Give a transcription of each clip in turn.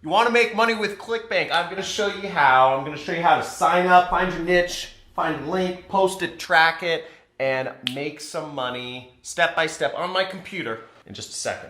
You want to make money with Clickbank? I'm going to show you how. I'm going to show you how to sign up, find your niche, find a link, post it, track it, and make some money step by step on my computer in just a second.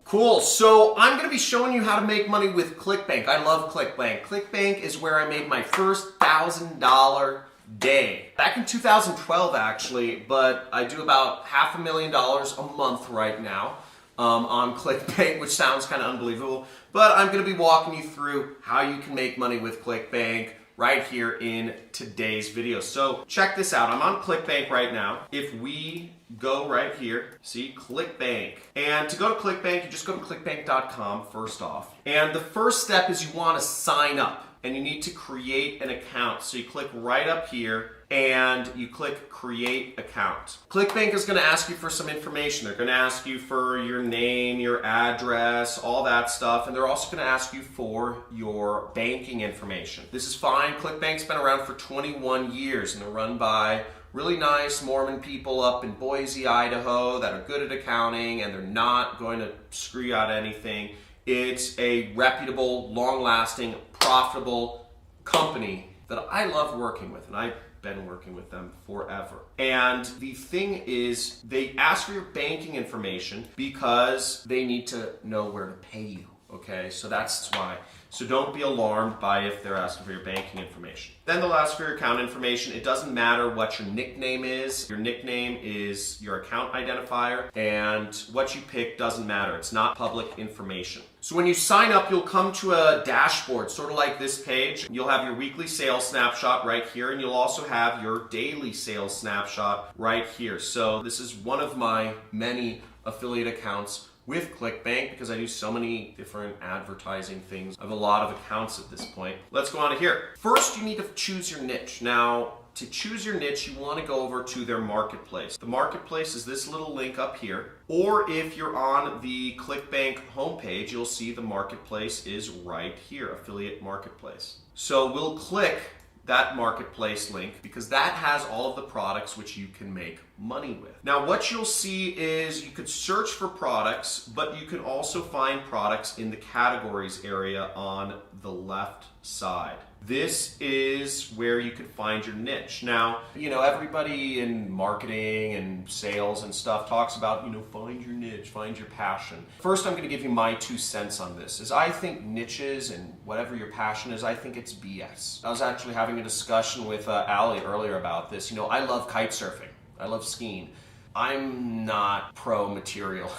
Cool, so I'm going to be showing you how to make money with Clickbank. I love Clickbank. Clickbank is where I made my first $1,000 day. Back in 2012 actually, but I do about $500,000 a month right now on Clickbank, which sounds kind of unbelievable, but I'm going to be walking you through how you can make money with Clickbank right here in today's video. So check this out. I'm on Clickbank right now. If we go right here, see Clickbank. And to go to Clickbank, you just go to clickbank.com first off. And the first step is you want to sign up and you need to create an account. So you click right up here and you click create account. Clickbank is going to ask you for some information. They're going to ask you for your name, your address, all that stuff, and they're also going to ask you for your banking information. This is fine. Clickbank's been around for 21 years and they're run by really nice Mormon people up in Boise, Idaho that are good at accounting and they're not going to screw you out of anything. It's a reputable, long-lasting, profitable company that I love working with, and I've been working with them forever. And the thing is, they ask for your banking information because they need to know where to pay you, okay? So that's why. So don't be alarmed by if they're asking for your banking information. Then they'll ask for your account information. It doesn't matter what your nickname is. Your nickname is your account identifier, and what you pick doesn't matter. It's not public information. So when you sign up, you'll come to a dashboard, sort of like this page. You'll have your weekly sales snapshot right here, and you'll also have your daily sales snapshot right here. So this is one of my many affiliate accounts with Clickbank because I do so many different advertising things. I have a lot of accounts at this point. Let's go on to here. First, you need to choose your niche. Now, to choose your niche, you want to go over to their marketplace. The marketplace is this little link up here. Or if you're on the Clickbank homepage, you'll see the marketplace is right here, affiliate marketplace. So we'll click that marketplace link because that has all of the products which you can make money with. Now what you'll see is you could search for products, but you can also find products in the categories area on the left side. This is where you can find your niche. Now, everybody in marketing and sales and stuff talks about, find your niche, find your passion. First, I'm going to give you my 2 cents on this. Is I think niches and whatever your passion is, I think it's BS. I was actually having a discussion with Allie earlier about this. I love kite surfing. I love skiing. I'm not pro material.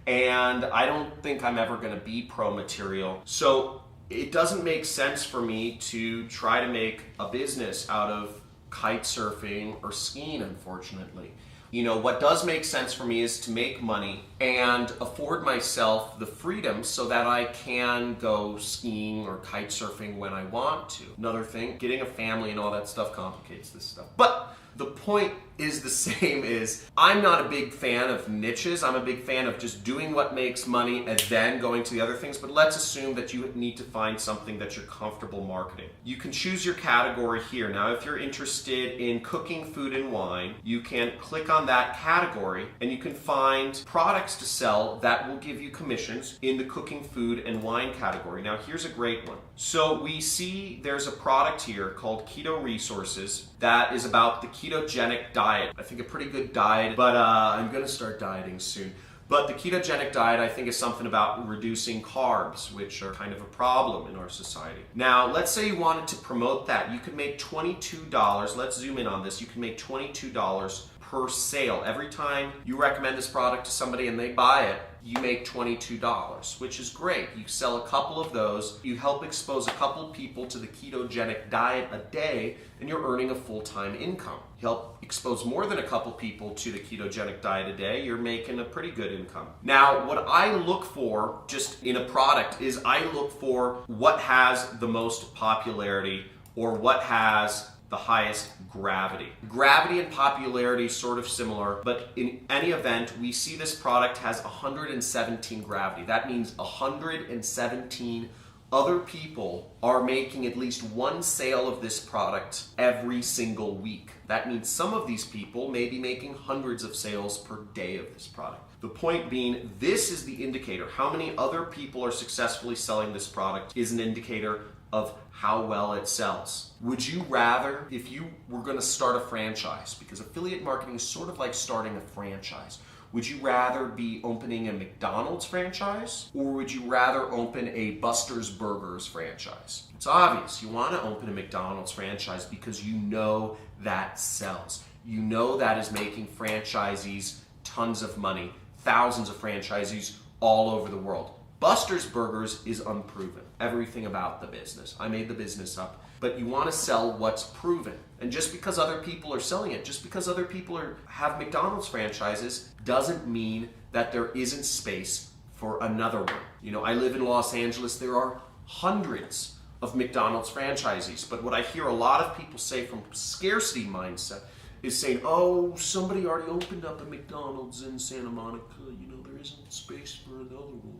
And I don't think I'm ever going to be pro material. So it doesn't make sense for me to try to make a business out of kite surfing or skiing, unfortunately. What does make sense for me is to make money and afford myself the freedom so that I can go skiing or kite surfing when I want to. Another thing, getting a family and all that stuff complicates this stuff. But the point is the same is I'm not a big fan of niches. I'm a big fan of just doing what makes money and then going to the other things. But let's assume that you need to find something that you're comfortable marketing. You can choose your category here. Now, if you're interested in cooking, food, and wine, you can click on that category and you can find products to sell that will give you commissions in the cooking, food, and wine category. Now, here's a great one. So we see there's a product here called Keto Resources that is about the ketogenic diet. I think a pretty good diet, but I'm going to start dieting soon. But the ketogenic diet, I think, is something about reducing carbs, which are kind of a problem in our society. Now, let's say you wanted to promote that. You could make $22. Let's zoom in on this. You can make $22 per sale. Every time you recommend this product to somebody and they buy it, you make $22, which is great. You sell a couple of those, you help expose a couple people to the ketogenic diet a day, and you're earning a full-time income. You help expose more than a couple people to the ketogenic diet a day, you're making a pretty good income. Now, what I look for just in a product is I look for what has the most popularity or what has the highest gravity. Gravity and popularity is sort of similar, but in any event, we see this product has 117 gravity. That means 117 other people are making at least one sale of this product every single week. That means some of these people may be making hundreds of sales per day of this product. The point being, this is the indicator. How many other people are successfully selling this product is an indicator of how well it sells. Would you rather, if you were going to start a franchise, because affiliate marketing is sort of like starting a franchise, would you rather be opening a McDonald's franchise, or would you rather open a Buster's Burgers franchise? It's obvious. You want to open a McDonald's franchise because you know that sells. You know that is making franchisees tons of money, thousands of franchisees all over the world. Buster's Burgers is unproven. Everything about the business. I made the business up. But you want to sell what's proven. And just because other people are selling it, just because other people have McDonald's franchises, doesn't mean that there isn't space for another one. You know, I live in Los Angeles. There are hundreds of McDonald's franchisees. But what I hear a lot of people say from scarcity mindset is saying, oh, somebody already opened up a McDonald's in Santa Monica. You know, there isn't space for another one.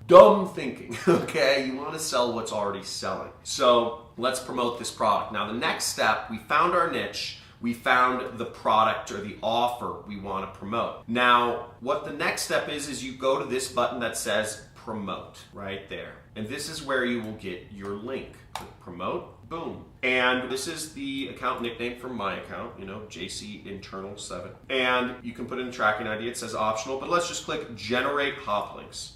Dumb thinking, okay? You want to sell what's already selling. So let's promote this product. Now the next step, we found our niche, we found the product or the offer we want to promote. Now, what the next step is you go to this button that says promote right there. And this is where you will get your link. Click promote, boom. And this is the account nickname from my account, you know, JC Internal 7. And you can put in tracking ID, it says optional, but let's just click generate hop links.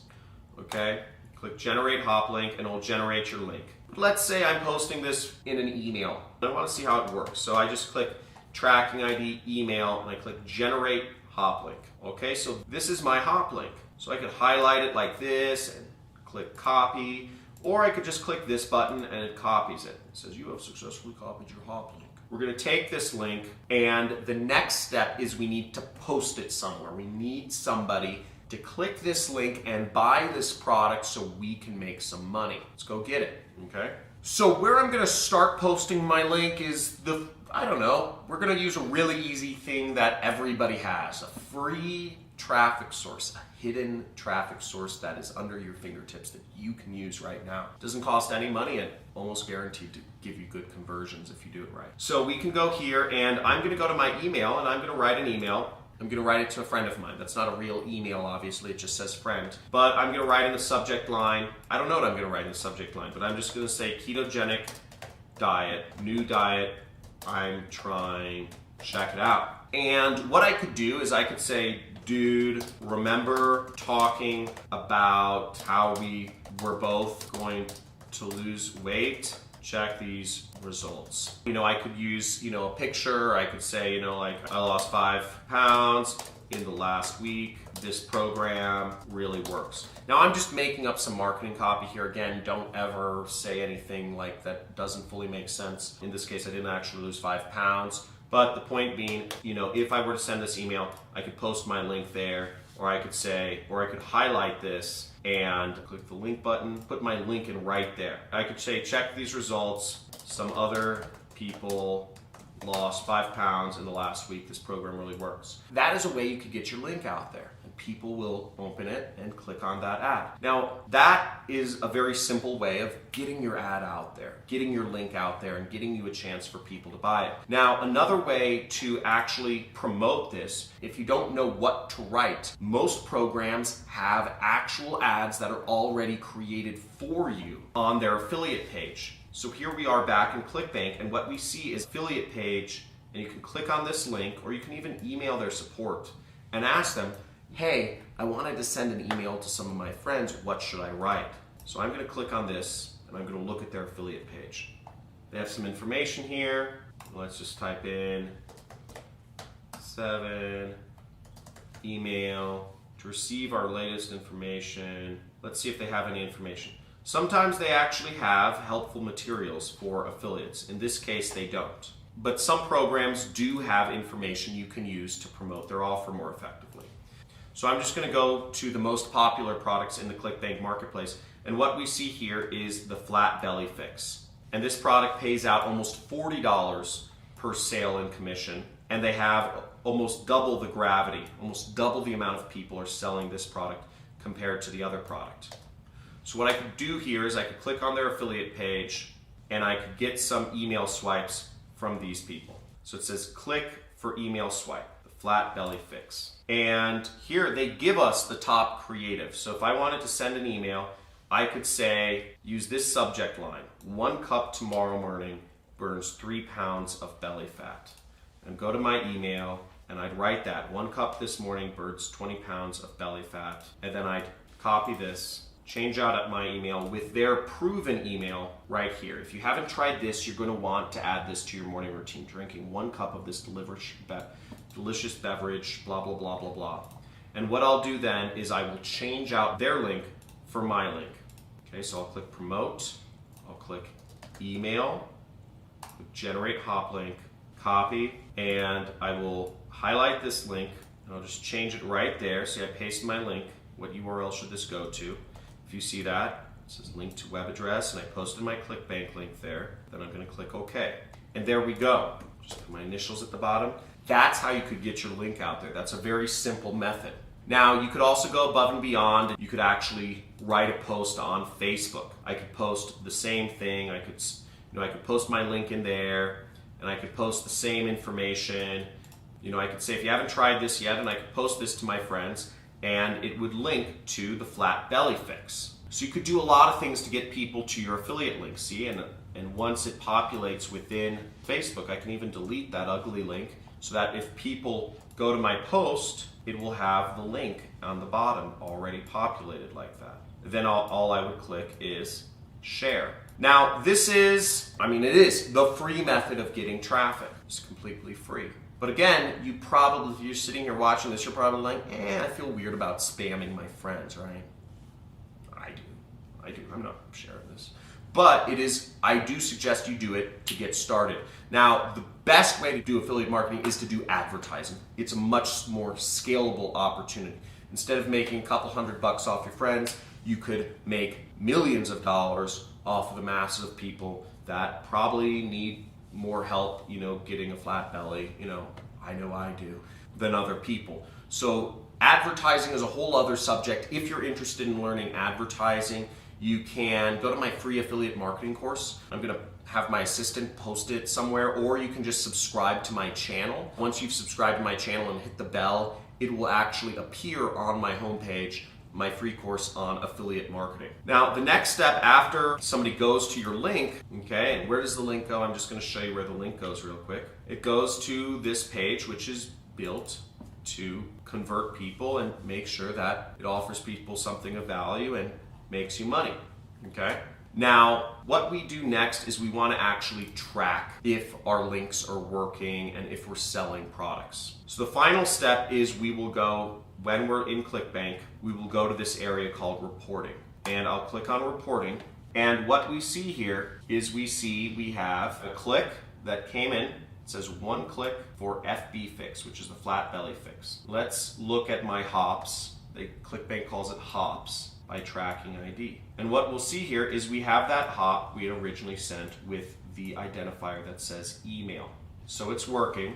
Okay, click generate hop link and it'll generate your link. Let's say I'm posting this in an email. I want to see how it works. So I just click tracking ID, email, and I click generate hop link. Okay, so this is my hop link. So I could highlight it like this and click copy, or I could just click this button and it copies it. It says you have successfully copied your hop link. We're going to take this link, and the next step is we need to post it somewhere. We need somebody to click this link and buy this product so we can make some money. Let's go get it, okay? So where I'm gonna start posting my link is I don't know, we're gonna use a really easy thing that everybody has, a free traffic source, a hidden traffic source that is under your fingertips that you can use right now. It doesn't cost any money and almost guaranteed to give you good conversions if you do it right. So we can go here, and I'm gonna go to my email and I'm gonna write an email. I'm going to write it to a friend of mine. That's not a real email, obviously. It just says friend. But I'm going to write in the subject line. I don't know what I'm going to write in the subject line, but I'm just going to say ketogenic diet, new diet, I'm trying, check it out. And what I could do is I could say, dude, remember talking about how we were both going to lose weight? Check these results. You know, I could use, a picture. I could say, like, I lost 5 pounds in the last week. This program really works. Now, I'm just making up some marketing copy here. Again, don't ever say anything like that doesn't fully make sense. In this case, I didn't actually lose 5 pounds. But the point being, if I were to send this email, I could post my link there, or I could highlight this and click the link button, put my link in right there. I could say, check these results. Some other people lost 5 pounds in the last week. This program really works. That is a way you could get your link out there, and people will open it and click on that ad. Now, that is a very simple way of getting your ad out there, getting your link out there, and getting you a chance for people to buy it. Now, another way to actually promote this, if you don't know what to write, most programs have actual ads that are already created for you on their affiliate page. So here we are back in Clickbank, and what we see is affiliate page, and you can click on this link, or you can even email their support and ask them, hey, I wanted to send an email to some of my friends, what should I write? So I'm going to click on this, and I'm going to look at their affiliate page. They have some information here. Let's just type in 7, email, to receive our latest information. Let's see if they have any information. Sometimes they actually have helpful materials for affiliates. In this case, they don't. But some programs do have information you can use to promote their offer more effectively. So I'm just going to go to the most popular products in the Clickbank marketplace. And what we see here is the Flat Belly Fix. And this product pays out almost $40 per sale in commission. And they have almost double the gravity, almost double the amount of people are selling this product compared to the other product. So what I could do here is I could click on their affiliate page and I could get some email swipes from these people. So it says click for email swipe, the flat belly fix. And here they give us the top creative. So if I wanted to send an email, I could say, use this subject line, 1 cup tomorrow morning burns 3 pounds of belly fat. And go to my email and I'd write that, 1 cup this morning burns 20 pounds of belly fat. And then I'd copy this, change out my email with their proven email right here. If you haven't tried this, you're going to want to add this to your morning routine, drinking 1 cup of this delicious beverage, blah, blah, blah, blah, blah. And what I'll do then is I will change out their link for my link. Okay, so I'll click promote, I'll click email, click generate hop link, copy, and I will highlight this link and I'll just change it right there. See, I paste my link. What URL should this go to? If you see that, it says link to web address, and I posted my Clickbank link there. Then I'm going to click OK. And there we go. Just put my initials at the bottom. That's how you could get your link out there. That's a very simple method. Now, you could also go above and beyond. You could actually write a post on Facebook. I could post the same thing. I could post my link in there, and I could post the same information. I could say, if you haven't tried this yet, and I could post this to my friends, and it would link to the flat belly fix. So you could do a lot of things to get people to your affiliate link, see? And once it populates within Facebook, I can even delete that ugly link so that if people go to my post, it will have the link on the bottom already populated like that. Then all I would click is share. Now, this is, it is the free method of getting traffic. It's completely free. But again, if you're sitting here watching this, you're probably like, I feel weird about spamming my friends, right? I do. I'm not sharing this. But I do suggest you do it to get started. Now, the best way to do affiliate marketing is to do advertising. It's a much more scalable opportunity. Instead of making a couple $100 off your friends, you could make millions of dollars off of the masses of people that probably need more help, getting a flat belly, I know I do, than other people. So advertising is a whole other subject. If you're interested in learning advertising, you can go to my free affiliate marketing course. I'm going to have my assistant post it somewhere, or you can just subscribe to my channel. Once you've subscribed to my channel and hit the bell, it will actually appear on my homepage, my free course on affiliate marketing. Now, the next step after somebody goes to your link, okay, and where does the link go? I'm just going to show you where the link goes real quick. It goes to this page, which is built to convert people and make sure that it offers people something of value and makes you money, okay? Now, what we do next is we want to actually track if our links are working and if we're selling products. So the final step is we will go, when we're in Clickbank, we will go to this area called reporting. And I'll click on reporting. And what we see here is we have a click that came in. It says 1 click for FB fix, which is the flat belly fix. Let's look at my hops. Clickbank calls it hops by tracking ID. And what we'll see here is we have that hop we had originally sent with the identifier that says email. So it's working.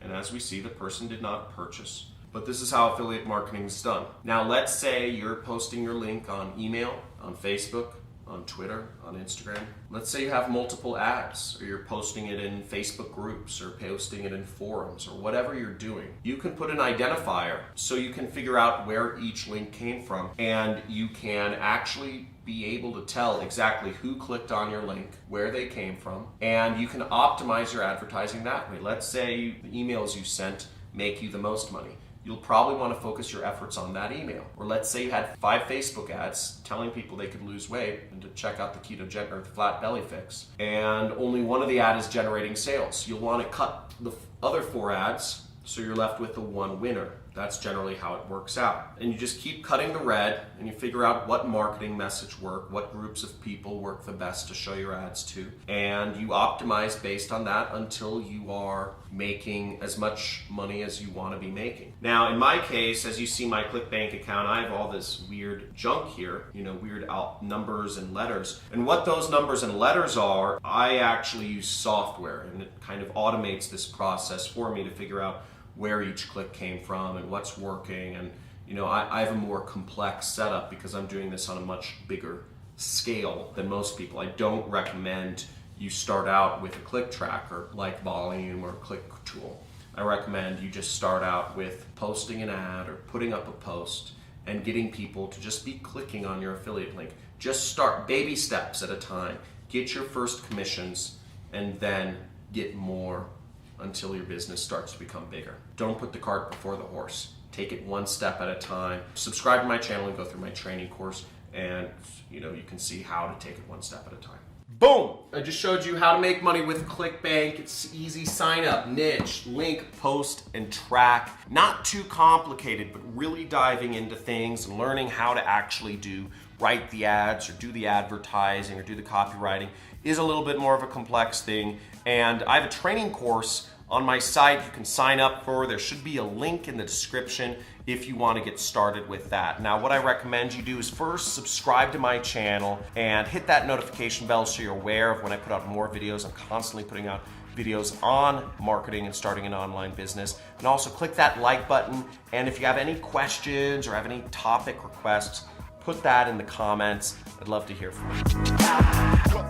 And as we see, the person did not purchase. But this is how affiliate marketing is done. Now, let's say you're posting your link on email, on Facebook, on Twitter, on Instagram. Let's say you have multiple ads, or you're posting it in Facebook groups, or posting it in forums, or whatever you're doing. You can put an identifier so you can figure out where each link came from, and you can actually be able to tell exactly who clicked on your link, where they came from, and you can optimize your advertising that way. Let's say the emails you sent make you the most money. You'll probably want to focus your efforts on that email. Or let's say you had 5 Facebook ads telling people they could lose weight and to check out the ketogenic or the flat belly fix, and only one of the ad is generating sales. You'll want to cut the other 4 ads so you're left with the 1 winner. That's generally how it works out. And you just keep cutting the red and you figure out what marketing message work, what groups of people work the best to show your ads to, and you optimize based on that until you are making as much money as you want to be making. Now, in my case, as you see my Clickbank account, I have all this weird junk here, weird numbers and letters. And what those numbers and letters are, I actually use software, and it kind of automates this process for me to figure out where each click came from and what's working, and You know, I have a more complex setup because I'm doing this on a much bigger scale than most people. I don't recommend you start out with a click tracker like Volume or Click Tool. I recommend you just start out with posting an ad or putting up a post and getting people to just be clicking on your affiliate link. Just start baby steps at a time. Get your first commissions and then get more until your business starts to become bigger. Don't put the cart before the horse. Take it one step at a time. Subscribe to my channel and go through my training course, and you can see how to take it one step at a time. Boom! I just showed you how to make money with Clickbank. It's easy. Sign up, niche, link, post, and track. Not too complicated, but really diving into things and learning how to actually write the ads or do the advertising or do the copywriting is a little bit more of a complex thing. And I have a training course on my site you can sign up for. There should be a link in the description if you want to get started with that. Now, what I recommend you do is first subscribe to my channel and hit that notification bell so you're aware of when I put out more videos. I'm constantly putting out videos on marketing and starting an online business. And also click that like button. And if you have any questions or have any topic requests, put that in the comments. I'd love to hear from you.